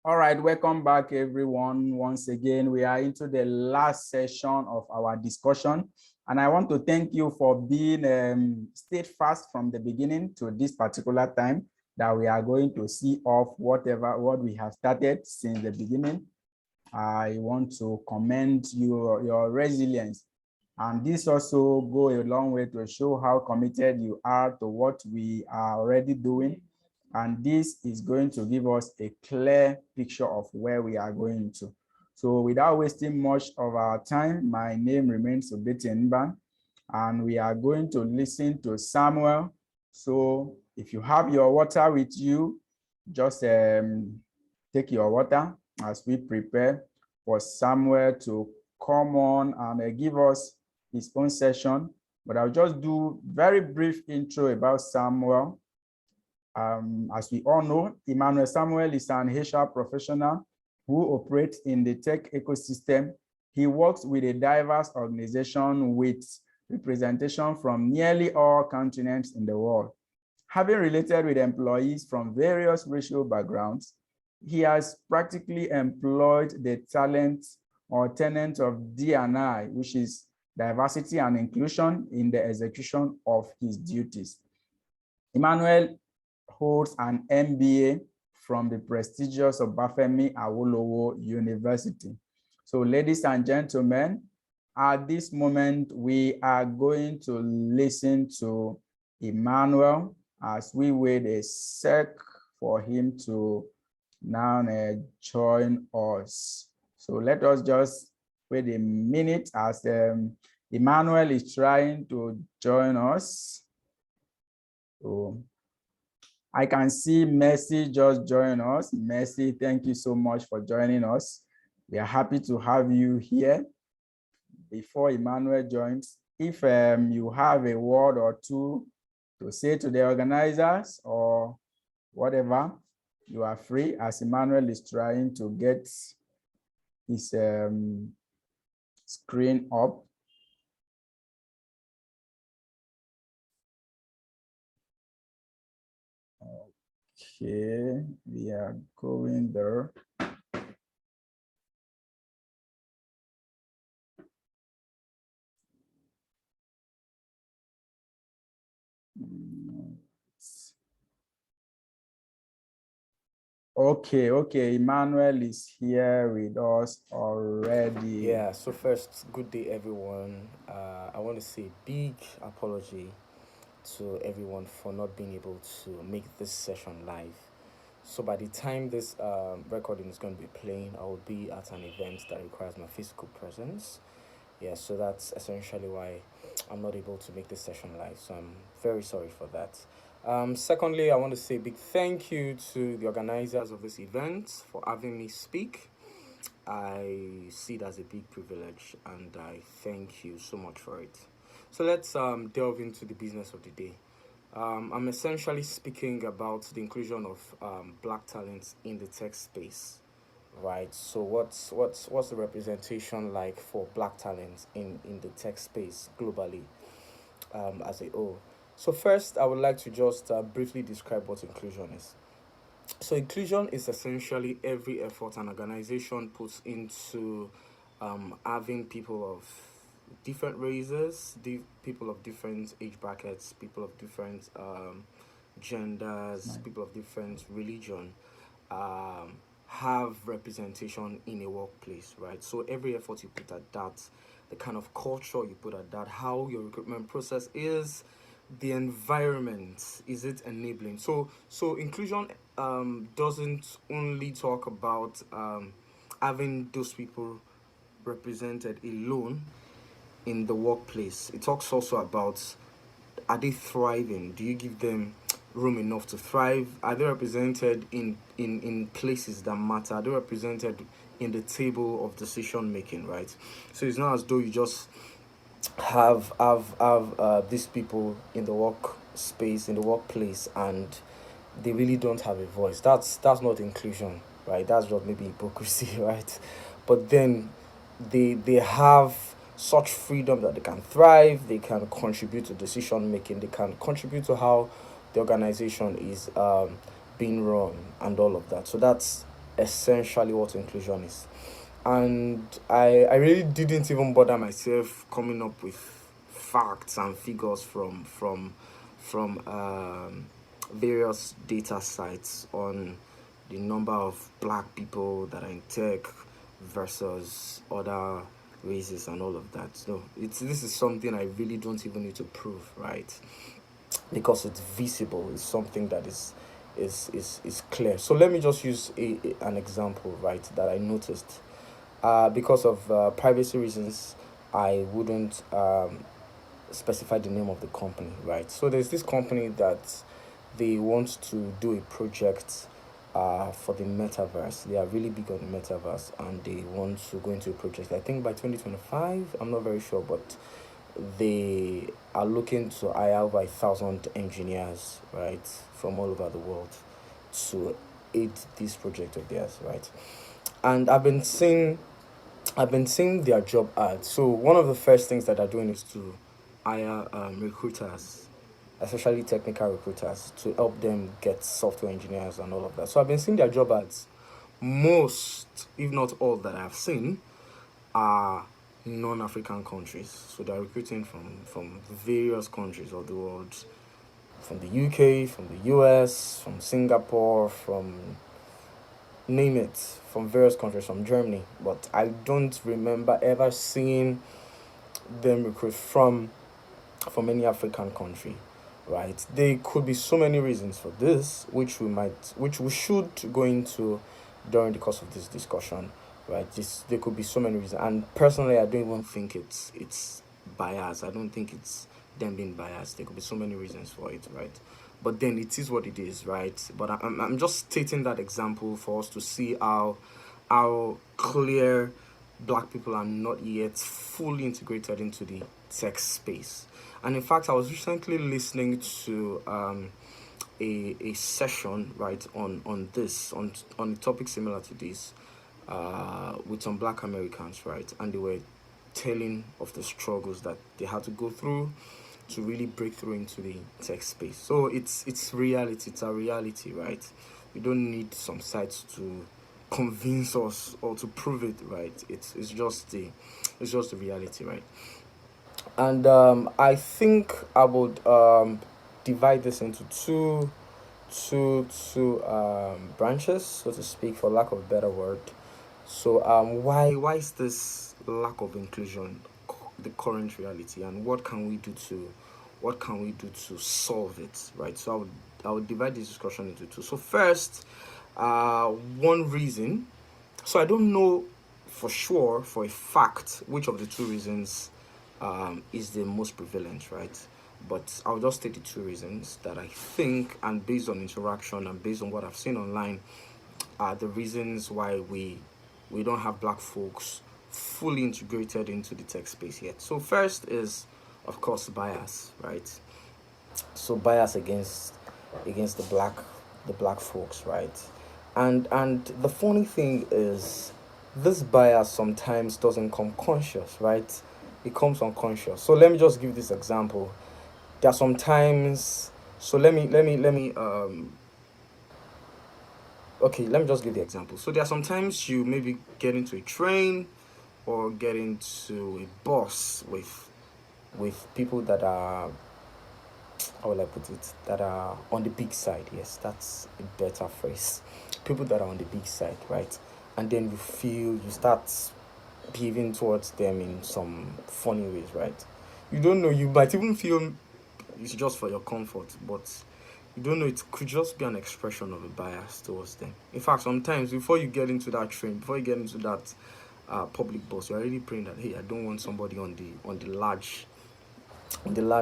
All right, welcome back, everyone. Once again, we are into the last session of our discussion. And I want to thank you for being steadfast from the beginning to this particular time that we are going to see off what we have started since the beginning. I want to commend your resilience. And this also go a long way to show how committed you are to what we are already doing. And this is going to give us a clear picture of where we are going to. So without wasting much of our time, my name remains Obeti Nban, and we are going to listen to Samuel. So if you have your water with you, just take your water as we prepare for Samuel to come on and give us his own session. But I'll just do very brief intro about Samuel. As we all know, Emmanuel Samuel is an HR professional who operates in the tech ecosystem. He works with a diverse organization with representation from nearly all continents in the world. Having related with employees from various racial backgrounds, he has practically employed the talent or tenet of D&I, which is diversity and inclusion, in the execution of his duties. Emmanuel holds an MBA from the prestigious Obafemi Awolowo University. So, ladies and gentlemen, at this moment, we are going to listen to Emmanuel as we wait a sec for him to now join us. So let us just wait a minute as Emmanuel is trying to join us. So I can see Mercy just join us. Mercy, thank you so much for joining us. We are happy to have you here. Before Emmanuel joins, if you have a word or two to say to the organizers or whatever, you are free, as Emmanuel is trying to get his screen up. Okay, we are going there. Okay, Emmanuel is here with us already. Yeah, so first, good day, everyone. I want to say big apology to everyone for not being able to make this session live. So by the time this recording is going to be playing, I will be at an event that requires my physical presence. Yeah, so that's essentially why I'm not able to make this session live. So I'm very sorry for that. Secondly, I want to say a big thank you to the organizers of this event for having me speak. I see it as a big privilege and I thank you so much for it. So let's delve into the business of the day. I'm essentially speaking about the inclusion of black talents in the tech space, right? So what's the representation like for black talents in the tech space globally as a whole? So first, I would like to just briefly describe what inclusion is. So inclusion is essentially every effort an organization puts into having people of different races, people of different age brackets, people of different genders, people of different religion, have representation in a workplace, right? So every effort you put at that, the kind of culture you put at that, how your recruitment process is, the environment, is it enabling? So inclusion doesn't only talk about having those people represented alone in the workplace. It talks also about, are they thriving? Do you give them room enough to thrive? Are they represented in places that matter? Are they represented in the table of decision making, right? So it's not as though you just have these people in the workspace, in the workplace, and they really don't have a voice. That's not inclusion, right? That's just maybe hypocrisy, right? But then they have such freedom that they can thrive, they can contribute to decision making, they can contribute to how the organization is being run and all of that. So essentially what inclusion is. And I really didn't even bother myself coming up with facts and figures from various data sites on the number of black people that are in tech versus other races and all of that. So this is something I really don't even need to prove, right? Because it's visible. It's something that is clear. So let me just use an example, right, that I noticed. Because of privacy reasons, I wouldn't specify the name of the company, right? So there's this company that they want to do a project for the metaverse. They are really big on the metaverse, and they want to go into a project. I think by 2025. I'm not very sure, but they are looking to hire over 1,000 engineers, right, from all over the world to aid this project of theirs, right? And I've been seeing their job ads. So one of the first things that they're doing is to hire recruiters, especially technical recruiters, to help them get software engineers and all of that. So I've been seeing their job ads. Most, if not all, that I've seen are non-African countries. So they're recruiting from various countries of the world, from the UK, from the US, from Singapore, from name it, from various countries, from Germany. But I don't remember ever seeing them recruit from any African country, right? There could be so many reasons for this, which we should go into during the course of this discussion, right? There could be so many reasons, and personally, I don't even think it's bias. I don't think it's them being biased. There could be so many reasons for it, right? But then it is what it is, right? But I'm just stating that example for us to see how clear black people are not yet fully integrated into the tech space. And in fact, I was recently listening to a session, right, on a topic similar to this, with some black Americans, right, and they were telling of the struggles that they had to go through to really break through into the tech space. So it's reality. It's a reality, right? We don't need some sites to convince us or to prove it, right? It's just the reality, right? And I think I would divide this into two branches, so to speak, for lack of a better word. So why is this lack of inclusion the current reality, and what can we do to solve it, right? So I would divide this discussion into two. So first, one reason. So I don't know for sure, for a fact, which of the two reasons is the most prevalent, right? But I'll just state the two reasons that I think, and based on interaction and based on what I've seen online, are the reasons why we don't have black folks fully integrated into the tech space yet. So first is, of course, bias, right? So bias against the black folks, right? And the funny thing is, this bias sometimes doesn't come conscious, right? It comes unconscious. So let me just give this example. There are sometimes. So let me okay, let me just give the example. So there are sometimes you maybe get into a train or get into a bus with people that are, how will I put it, that are on the big side. Yes, that's a better phrase. People that are on the big side, right? And then you start behaving towards them in some funny ways, right? You don't know, you might even feel it's just for your comfort, but you don't know, it could just be an expression of a bias towards them. In fact, sometimes before you get into that train, before you get into that public bus, you're already praying that, hey, I don't want somebody on the large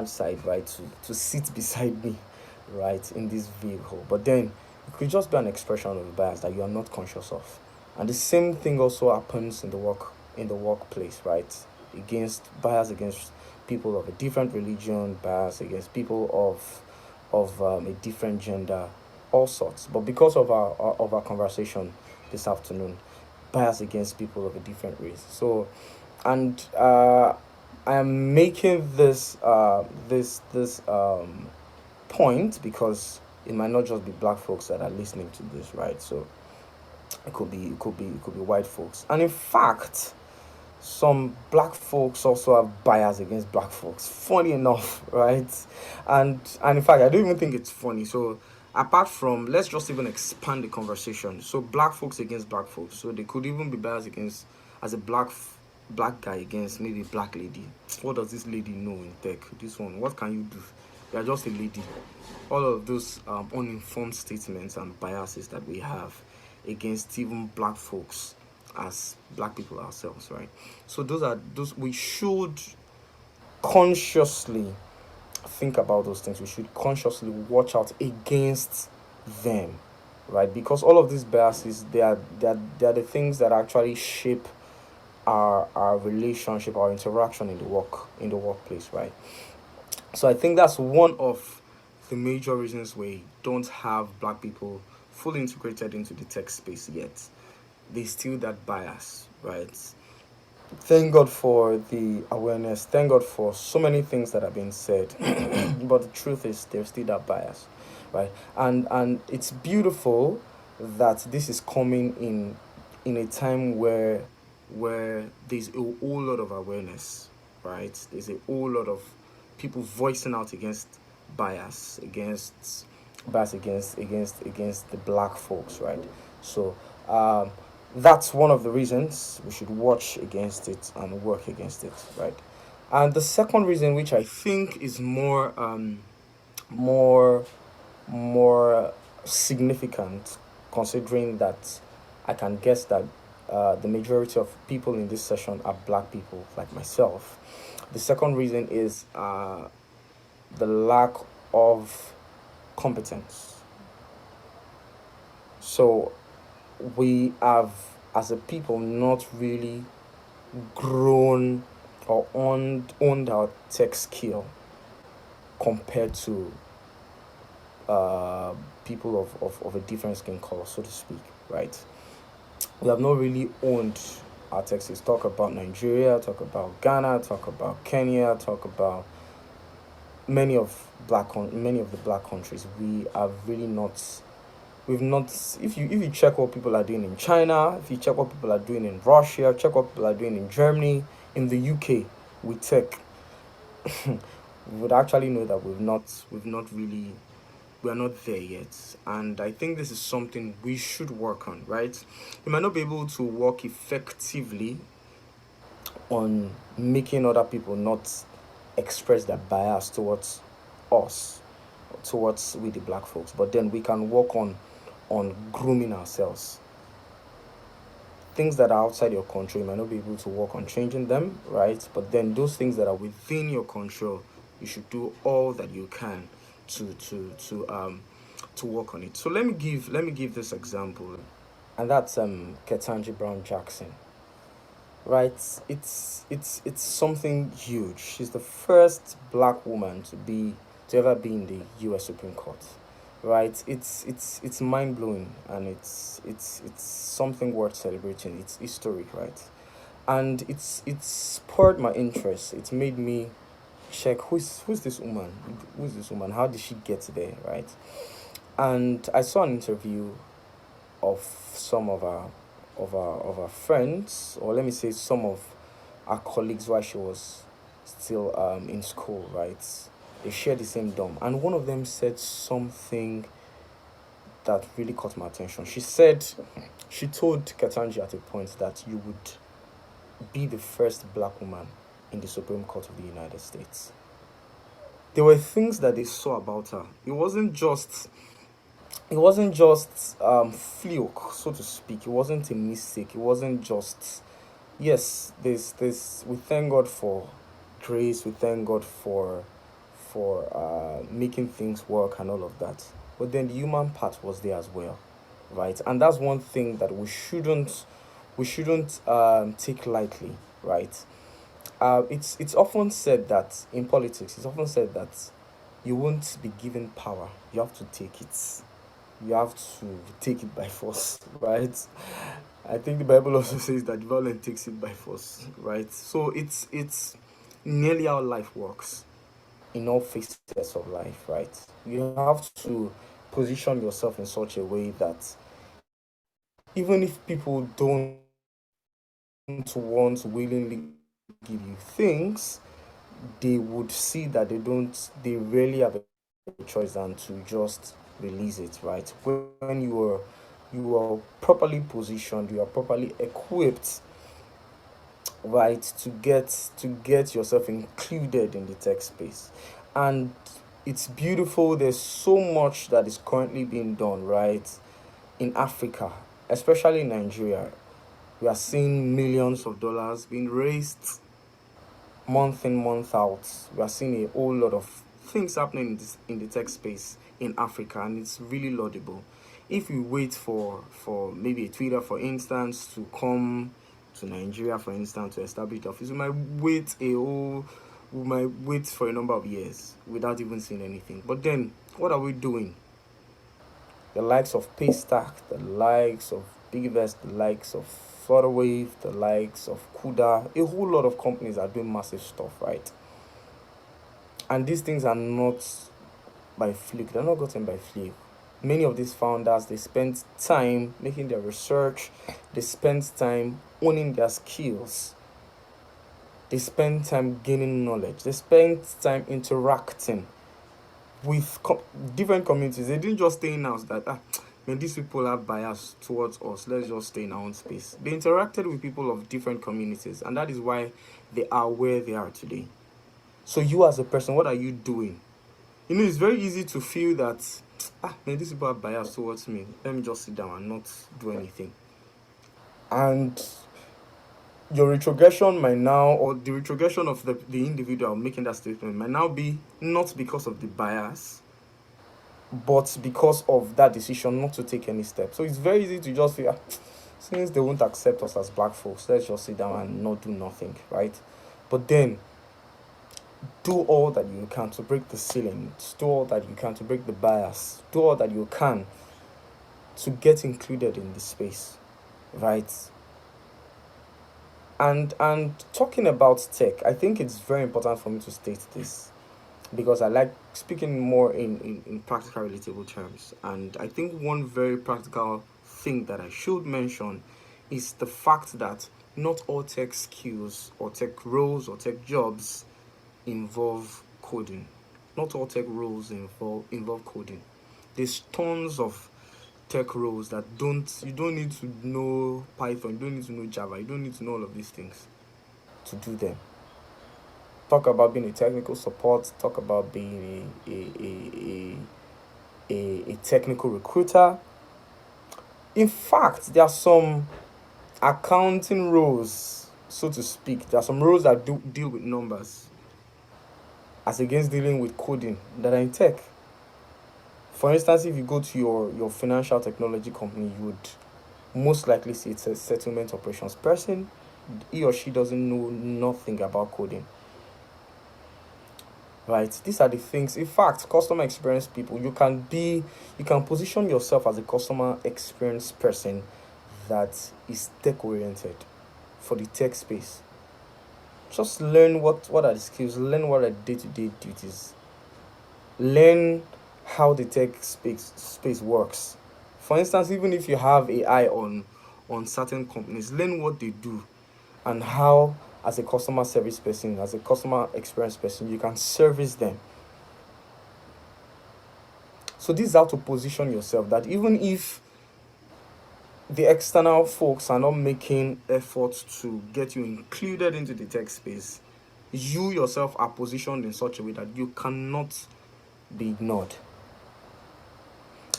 side, right, to sit beside me, right, in this vehicle. But then it could just be an expression of a bias that you are not conscious of. And the same thing also happens in the workplace, right? Against bias against people of a different religion, bias against people of a different gender, all sorts. But because of our conversation this afternoon, bias against people of a different race. So, and I am making this point because it might not just be black folks that are listening to this, right? So it could be white folks. And in fact, some black folks also have bias against black folks. Funny enough, right? And in fact, I don't even think it's funny. So apart from, let's just even expand the conversation. So black folks against black folks. So they could even be biased against, as a black guy against maybe black lady. What does this lady know in tech? This one, what can you do? You're just a lady. All of those uninformed statements and biases that we have against even black folks as black people ourselves, right? So those we should consciously think about those things. We should consciously watch out against them, right? Because all of these biases, they are the things that actually shape our relationship, our interaction in the workplace, right? So I think that's one of the major reasons we don't have black people fully integrated into the tech space yet. There's still that bias, right? Thank God for the awareness. Thank God for so many things that have been said. But the truth is, there's still that bias, right? And it's beautiful that this is coming in a time where there's a whole lot of awareness, right? There's a whole lot of people voicing out against the black folks, right? So that's one of the reasons we should watch against it and work against it, right? And the second reason, which I think is more more significant, considering that I can guess that the majority of people in this session are black people like myself. The second reason is the lack of competence. So we have, as a people, not really grown or owned our tech skill compared to uh, people of a different skin color, so to speak, right? We have not really owned our tech skills. Talk about Nigeria, talk about Ghana, talk about Kenya, talk about many of the black countries. We are really not. We've not. If you check what people are doing in China, if you check what people are doing in Russia, check what people are doing in Germany, in the UK, with tech, we would actually know that we are not there yet. And I think this is something we should work on, right? We might not be able to work effectively on making other people not express their bias towards us, towards we the black folks, but then we can work on grooming ourselves. Things that are outside your control, you might not be able to work on changing them, right? But then those things that are within your control, you should do all that you can to work on it. So let me give this example, and that's Ketanji Brown Jackson, right? It's something huge. She's the first black woman to ever be in the U.S. Supreme Court, right? It's mind blowing, and it's something worth celebrating. It's historic, right? And it's spurred my interest. It's made me check who's this woman, how did she get there, right? And I saw an interview of some of our friends, or let me say some of our colleagues while she was still in school, right? They shared the same dorm, and one of them said something that really caught my attention. She told Ketanji at a point that you would be the first black woman in the Supreme Court of the United States. There were things that they saw about her. It wasn't just fluke, so to speak. It wasn't a mistake. It wasn't just, yes. There's we thank God for grace. We thank God for making things work and all of that. But then the human part was there as well, right? And that's one thing that we shouldn't take lightly, right? It's often said that in politics, it's often said that you won't be given power. You have to take it. You have to take it by force, right? I think the Bible also says that the violent takes it by force, right? So it's nearly how life works in all facets of life, right? You have to position yourself in such a way that even if people don't want to willingly give you things, they would see that they rarely have a choice than to just release it, right? When you are properly positioned, you are properly equipped, right, to get yourself included in the tech space. And it's beautiful. There's so much that is currently being done, right, in Africa, especially in Nigeria. We are seeing millions of dollars being raised month in, month out. We are seeing a whole lot of things happening in the tech space in Africa, and it's really laudable. If you wait for maybe a Twitter, for instance, to come to Nigeria, for instance, to establish the office, we might wait for a number of years without even seeing anything. But then, what are we doing? The likes of Paystack, the likes of Bigvest, the likes of Flutterwave, the likes of Kuda, a whole lot of companies are doing massive stuff, right? And these things are not by fluke, they're not gotten by fluke. Many of these founders, they spend time making their research, they spend time owning their skills, they spend time gaining knowledge, they spend time interacting with different communities. They didn't just stay in house that man, these people have bias towards us. Let's just stay in our own space. They interacted with people of different communities, and that is why they are where they are today. So you as a person, what are you doing? It's very easy to feel that man, these people have bias towards me. Let me just sit down and not do anything. And your retrogression might now, or the retrogression of the individual making that statement might now be not because of the bias, but because of that decision not to take any steps. So it's very easy to just feel, since they won't accept us as black folks, let's just sit down and not do nothing, right? But then, do all that you can to break the ceiling, do all that you can to break the bias, do all that you can to get included in the space, right? And talking about tech, I think it's very important for me to state this because I like speaking more in practical, relatable terms. And I think one very practical thing that I should mention is the fact that not all tech skills or tech roles or tech jobs involve coding. Not all tech roles involve coding. There's tons of tech roles that you don't need to know Python, you don't need to know Java, you don't need to know all of these things to do them. Talk about being a technical support, talk about being a technical recruiter. In fact, there are some accounting roles, so to speak. There are some roles that do deal with numbers as against dealing with coding that are in tech. For instance, if you go to your financial technology company, you would most likely see it's a settlement operations person. He or she doesn't know nothing about coding. Right? These are the things. In fact, customer experience people, you can position yourself as a customer experience person that is tech oriented for the tech space. Just learn what are the skills, learn what are day-to-day duties, learn how the tech space works. For instance, even if you have AI on certain companies, learn what they do and how, as a customer service person, as a customer experience person, you can service them. So this is how to position yourself, that even if the external folks are not making efforts to get you included into the tech space, you yourself are positioned in such a way that you cannot be ignored.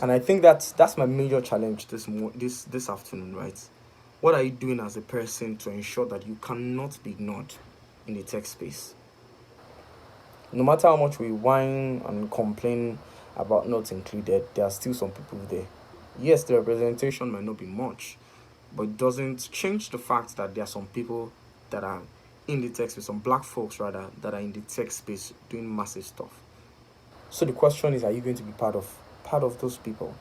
And I think that's my major challenge this afternoon, right? What are you doing as a person to ensure that you cannot be ignored in the tech space? No matter how much we whine and complain about not included, there are still some people there. Yes, the representation might not be much, but it doesn't change the fact that there are some people that are in the tech space, some black folks rather, that are in the tech space doing massive stuff. So the question is, are you going to be part of those people?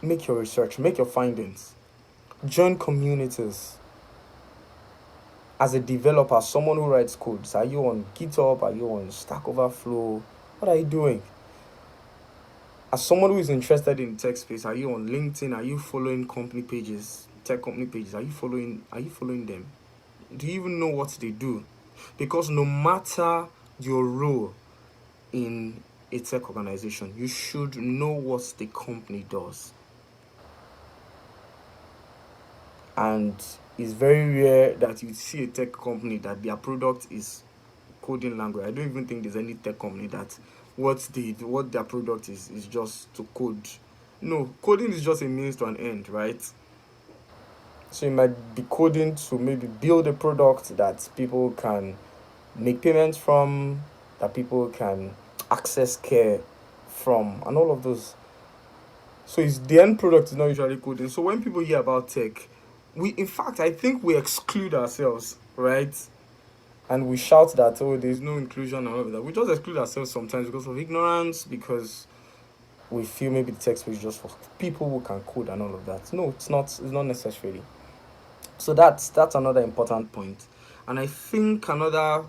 Make your research, make your findings, join communities. As a developer, someone who writes codes, are you on GitHub? Are you on Stack Overflow? What are you doing? as someone who is interested in tech space, are you on LinkedIn? Are you following company pages, tech company pages? Are you following them? Do you even know what they do? Because no matter your role in a tech organization, you should know what the company does. And it's very rare that you see a tech company that their product is coding language. I don't even think there's any tech company that what their product is just to code. No, coding is just a means to an end, right? So you might be coding to maybe build a product that people can make payments from, that people can access care from, and all of those. So it's the end product is not usually coding. So when people hear about tech, in fact, I think we exclude ourselves, right? And we shout that, oh, there's no inclusion and all of that. We just exclude ourselves sometimes because of ignorance, because we feel maybe the text is just for people who can code and all of that. No, it's not. It's not necessarily. So that's another important point. And I think another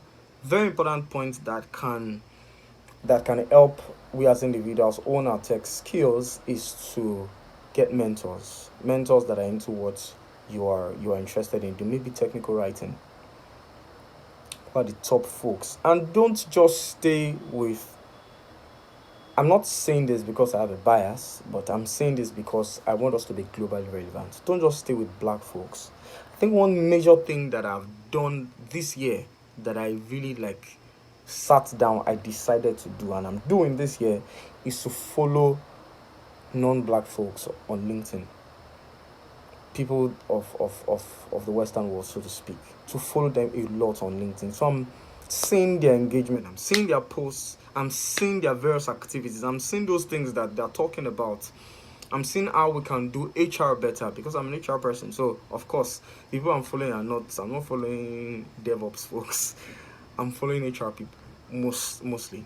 very important point that can help we as individuals own our tech skills is to get mentors that are into what you are interested in. Do maybe technical writing, who are the top folks, and don't just stay with. I'm not saying this because I have a bias, but I'm saying this because I want us to be globally relevant. Don't just stay with black folks. I think one major thing that I've done this year that I really like sat down, I decided to do, and I'm doing this year is to follow non-black folks on LinkedIn. People of the Western world, so to speak, to follow them a lot on LinkedIn. So I'm seeing their engagement, I'm seeing their posts, I'm seeing their various activities, I'm seeing those things that they're talking about. I'm seeing how we can do HR better because I'm an HR person. So of course, the people I'm following I'm not following DevOps folks. I'm following HR people mostly.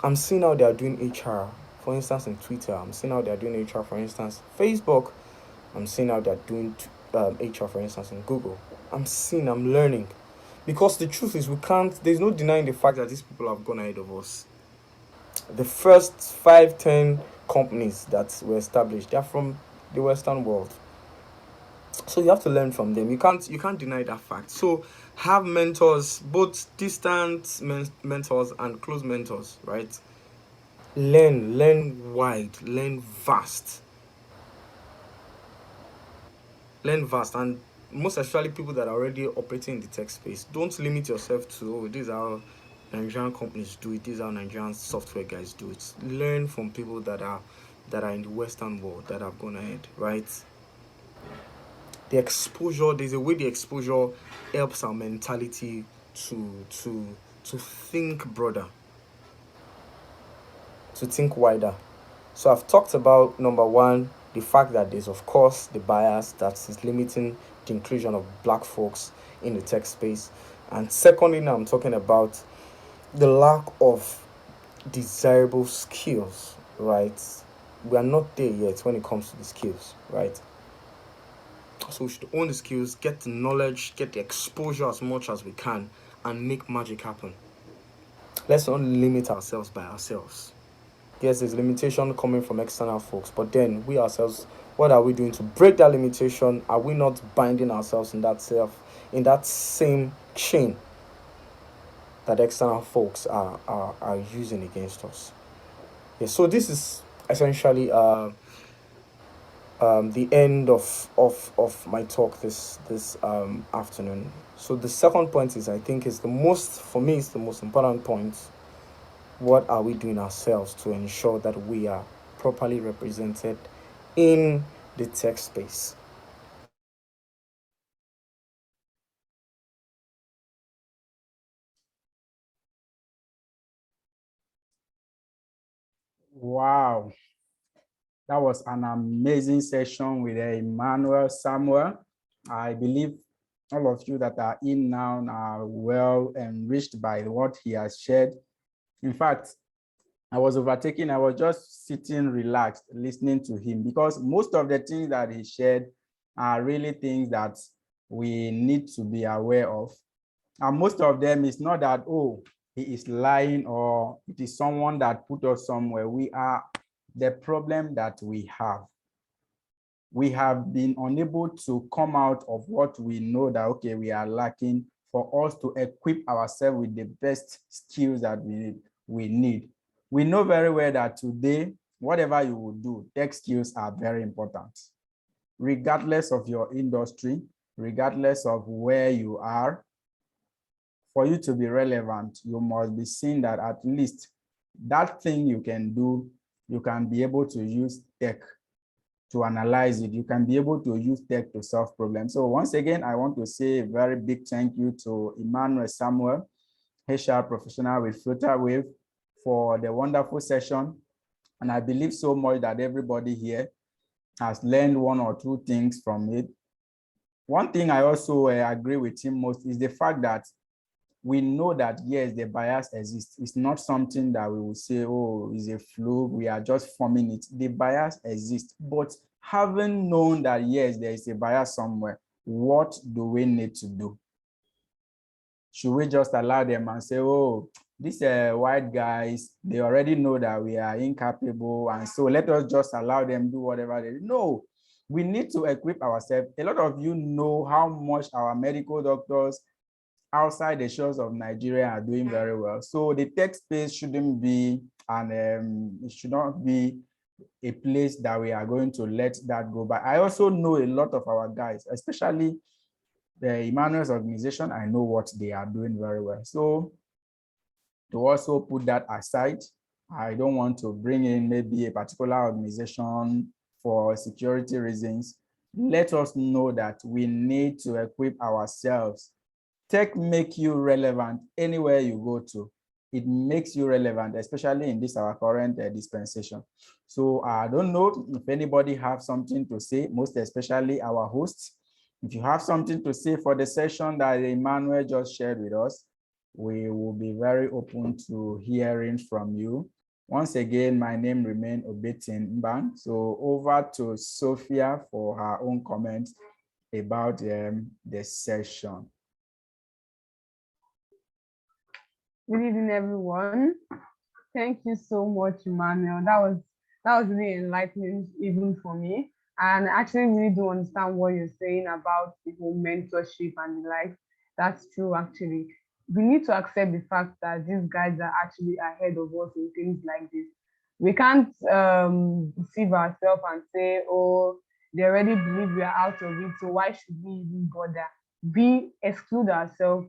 I'm seeing how they are doing HR, for instance, in Twitter. I'm seeing how they are doing HR, for instance, Facebook. I'm seeing how they're doing HR, for instance, in Google. I'm learning. Because the truth is, there's no denying the fact that these people have gone ahead of us. The first 5, 10 companies that were established, they're from the Western world. So you have to learn from them. You can't deny that fact. So have mentors, both distant mentors and close mentors, right? Learn wide, learn vast, and most especially people that are already operating in the tech space. Don't limit yourself to, oh, this is how Nigerian companies do it, this is how Nigerian software guys do it. Learn from people that are in the Western world, that have gone ahead, right? There's a way the exposure helps our mentality to think broader, to think wider. So I've talked about number one, the fact that there's of course the bias that is limiting the inclusion of black folks in the tech space. And secondly, now I'm talking about the lack of desirable skills, right? We are not there yet when it comes to the skills, right? So we should own the skills, get the knowledge, get the exposure as much as we can, and make magic happen. Let's not limit ourselves by ourselves. Yes, there's limitation coming from external folks, but then we ourselves, what are we doing to break that limitation? Are we not binding ourselves in that same chain that external folks are using against us? Yes, so this is essentially the end of my talk this afternoon. So the second point is, I think, is the most, for me, is the most important point. What are we doing ourselves to ensure that we are properly represented in the tech space? Wow, that was an amazing session with Emmanuel Samuel. I believe all of you that are in now are well enriched by what he has shared. In fact, I was overtaken. I was just sitting relaxed, listening to him, because most of the things that he shared are really things that we need to be aware of. And most of them is not that, oh, he is lying or it is someone that put us somewhere. We are the problem that we have. We have been unable to come out of what we know that, okay, we are lacking, for us to equip ourselves with the best skills that we need. We know very well that today, whatever you will do, tech skills are very important. Regardless of your industry, regardless of where you are, for you to be relevant, you must be seen that at least that thing you can do, you can be able to use tech to analyze it. You can be able to use tech to solve problems. So once again, I want to say a very big thank you to Emmanuel Samuel, HR professional with Flutterwave, for the wonderful session. And I believe so much that everybody here has learned one or two things from it. One thing I also agree with him most is the fact that we know that, yes, the bias exists. It's not something that we will say, oh, it's a fluke, we are just forming it. The bias exists. But having known that, yes, there is a bias somewhere, what do we need to do? Should we just allow them and say, oh, these white guys, they already know that we are incapable, and so let us just allow them do whatever they do? No, we need to equip ourselves. A lot of you know how much our medical doctors outside the shores of Nigeria are doing very well. So the tech space shouldn't be, and it should not be a place that we are going to let that go. But I also know a lot of our guys, especially the Emmanuel's organization, I know what they are doing very well. So to also put that aside, I don't want to bring in maybe a particular organization for security reasons. Let us know that we need to equip ourselves. Tech makes you relevant anywhere you go to. It makes you relevant, especially in this our current dispensation. So I don't know if anybody have something to say, most especially our hosts. If you have something to say for the session that Emmanuel just shared with us, we will be very open to hearing from you. Once again, my name remains Obetin Mbang. So over to Sophia for her own comments about the session. Good evening, everyone. Thank you so much, Emmanuel. That was really enlightening even for me. And I actually really do understand what you're saying about the whole mentorship and the like. That's true, actually. We need to accept the fact that these guys are actually ahead of us in things like this. We can't deceive ourselves and say, oh, they already believe we are out of it, so why should we even bother? We exclude ourselves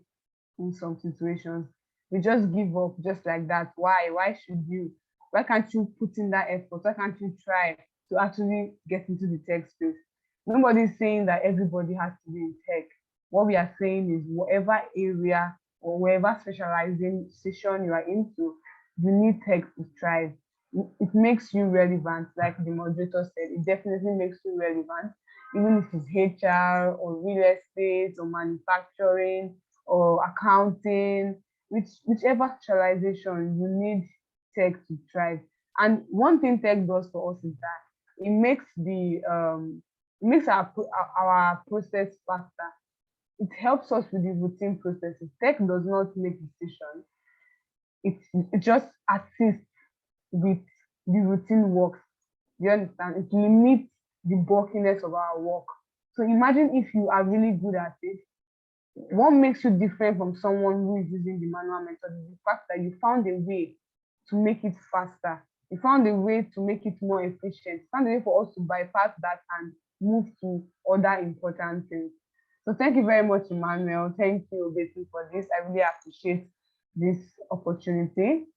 in some situations. We just give up just like that. Why? Why should you? Why can't you put in that effort? Why can't you try to actually get into the tech space? Nobody's saying that everybody has to be in tech. What we are saying is whatever area or whatever specialization you are into, you need tech to thrive. It makes you relevant, like the moderator said. It definitely makes you relevant, even if it's HR or real estate or manufacturing or accounting, whichever specialization, you need tech to thrive. And one thing tech does for us is that it makes our process faster. It helps us with the routine processes. Tech does not make decisions. It just assists with the routine works. You understand? It limits the bulkiness of our work. So imagine if you are really good at it. What makes you different from someone who is using the manual method is the fact that you found a way to make it faster. You found a way to make it more efficient. You found a way for us to bypass that and move to other important things. So thank you very much, Emmanuel. Thank you, Betty, for this. I really appreciate this opportunity.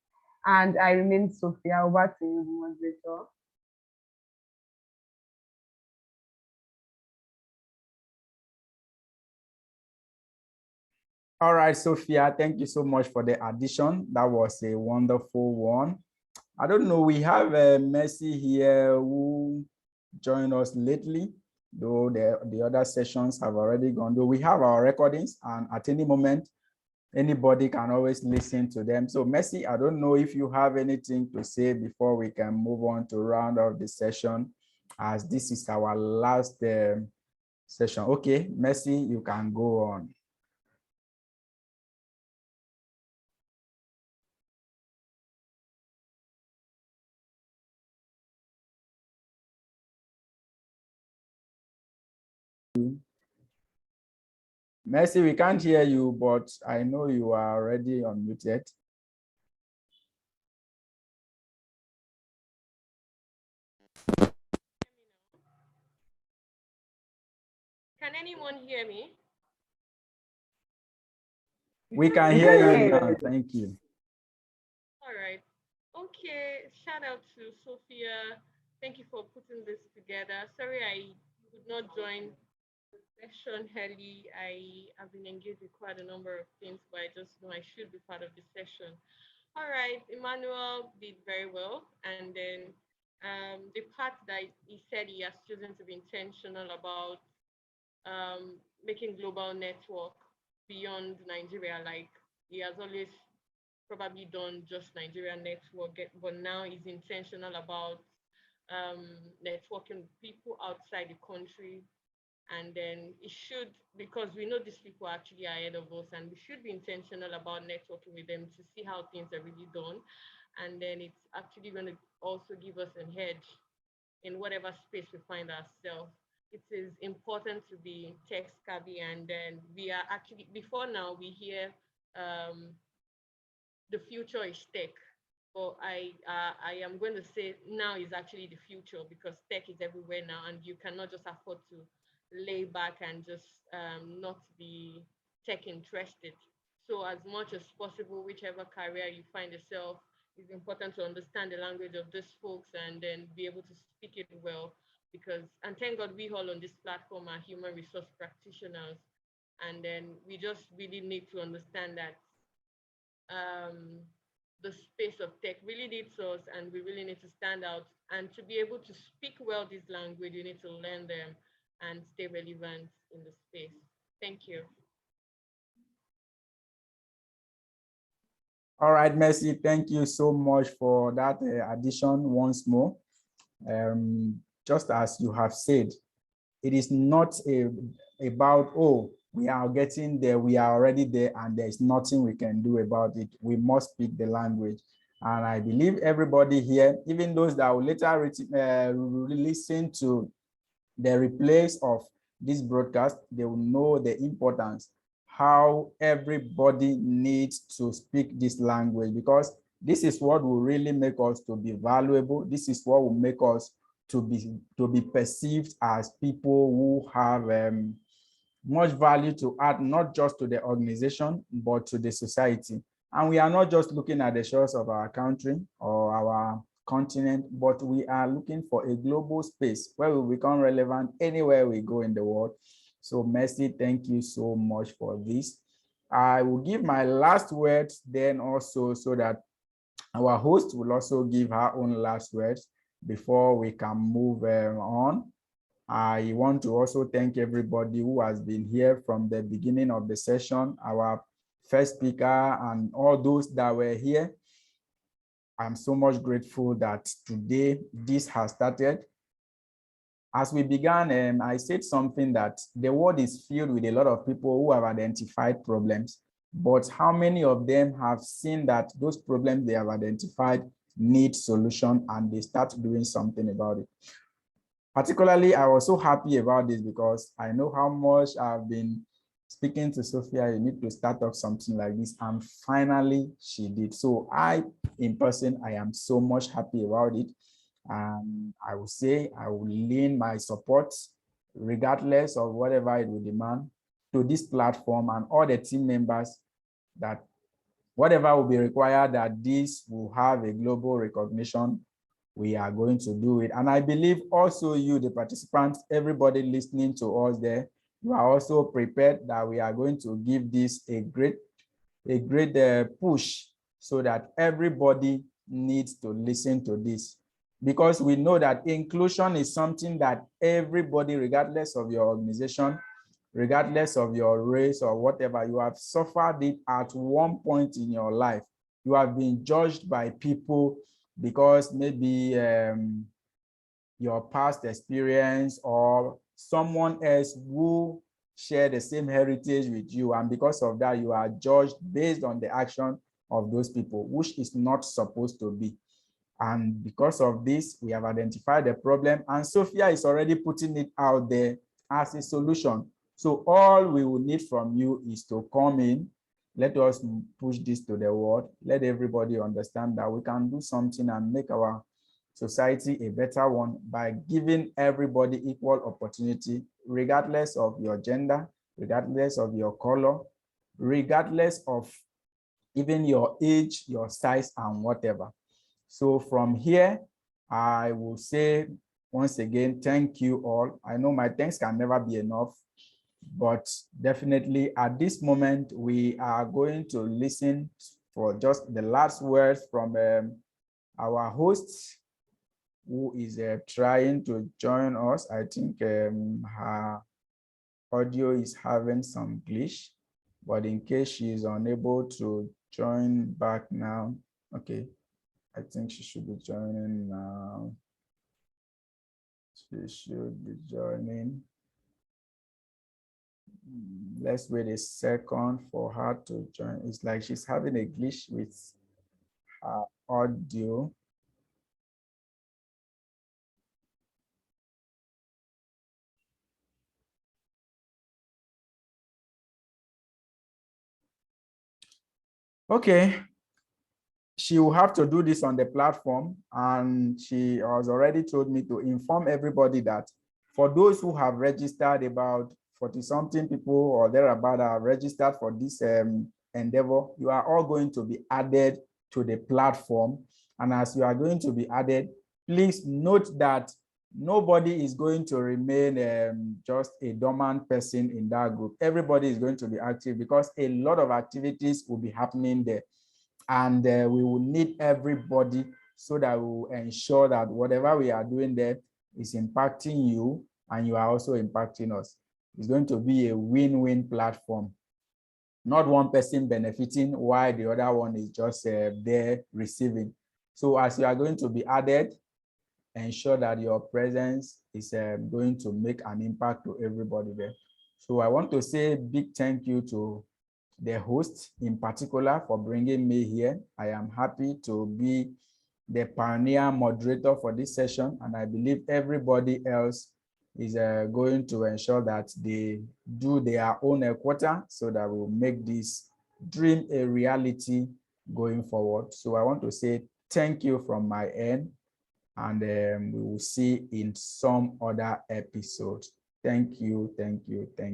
And I remain Sophia. Over to you, the moderator. All right, Sophia, thank you so much for the addition. That was a wonderful one. I don't know, we have Mercy here who joined us lately, though the other sessions have already gone. Though we have our recordings, and at any moment, anybody can always listen to them. So Mercy, I don't know if you have anything to say before we can move on to round off the session, as this is our last session. Okay, Mercy, you can go on. Mercy, we can't hear you, but I know you are already unmuted. Can anyone hear me? We can hear you now. Thank you. All right. Okay. Shout out to Sophia. Thank you for putting this together. Sorry I could not join the session early. I have been engaged with quite a number of things, but I just know I should be part of the session. All right. Emmanuel did very well. And then the part that he said he has chosen to be intentional about making global network beyond Nigeria. Like he has always probably done just Nigerian network, but now he's intentional about networking with people outside the country. And then it should, because we know these people are actually ahead of us, and we should be intentional about networking with them to see how things are really done. And then it's actually going to also give us an edge in whatever space we find ourselves. It is important to be tech savvy, and then we are actually, before now we hear um, the future is tech, but I am going to say now is actually the future, because tech is everywhere now, and you cannot just afford to lay back and just not be tech interested. So as much as possible, whichever career you find yourself, it's important to understand the language of these folks and then be able to speak it well. Because, and thank God we all on this platform are human resource practitioners, and then we just really need to understand that um, the space of tech really needs us, and we really need to stand out. And to be able to speak well this language, you need to learn them and stay relevant in the space. Thank you. All right, Mercy, thank you so much for that addition once more. Just as you have said, it is not about, oh, we are getting there, we are already there, and there's nothing we can do about it. We must speak the language. And I believe everybody here, even those that will later listen to the replays of this broadcast, they will know the importance, how everybody needs to speak this language, because this is what will really make us to be valuable. This is what will make us to be perceived as people who have much value to add, not just to the organization, but to the society. And we are not just looking at the shores of our country or our continent, but we are looking for a global space where we become relevant anywhere we go in the world. So Mercy, thank you so much for this. I will give my last words then also, so that our host will also give her own last words before we can move on. I want to also thank everybody who has been here from the beginning of the session, our first speaker and all those that were here. I'm so much grateful that today this has started. As we began, I said something that the world is filled with a lot of people who have identified problems, but how many of them have seen that those problems they have identified need solution and they start doing something about it? Particularly, I was so happy about this because I know how much I've been speaking to Sophia, you need to start off something like this, and finally she did. So in person, I am so much happy about it. I will say I will lean my support, regardless of whatever it will demand, to this platform and all the team members, that whatever will be required that this will have a global recognition, we are going to do it. And I believe also you, the participants, everybody listening to us there, you are also prepared that we are going to give this a great push, so that everybody needs to listen to this. Because we know that inclusion is something that everybody, regardless of your organization, regardless of your race or whatever, you have suffered it at one point in your life. You have been judged by people because maybe your past experience or someone else who share the same heritage with you, and because of that you are judged based on the action of those people, which is not supposed to be. And because of this, we have identified the problem, and Sophia is already putting it out there, as a solution. So all we will need from you is to come in. Let us push this to the world. Let everybody understand that we can do something and make our society a better one by giving everybody equal opportunity, regardless of your gender, regardless of your color, regardless of even your age, your size, and whatever. So from here, I will say once again, thank you all. I know my thanks can never be enough, but definitely at this moment, we are going to listen for just the last words from our host, who is trying to join us. I think her audio is having some glitch, but in case she is unable to join back now, okay, I think she should be joining now. She should be joining. Let's wait a second for her to join. It's like she's having a glitch with her audio. Okay, she will have to do this on the platform, and she has already told me to inform everybody that for those who have registered, about 40-something people or thereabout are registered for this endeavor, you are all going to be added to the platform. And as you are going to be added, please note that nobody is going to remain just a dormant person in that group. Everybody is going to be active because a lot of activities will be happening there. And we will need everybody so that we will ensure that whatever we are doing there is impacting you and you are also impacting us. It's going to be a win-win platform. Not one person benefiting while the other one is just there receiving. So as you are going to be added, ensure that your presence is going to make an impact to everybody there. So I want to say a big thank you to the host in particular for bringing me here. I am happy to be the pioneer moderator for this session, and I believe everybody else is going to ensure that they do their own quota so that we'll make this dream a reality going forward. So I want to say thank you from my end, and we will see in some other episodes. Thank you, thank you, thank you.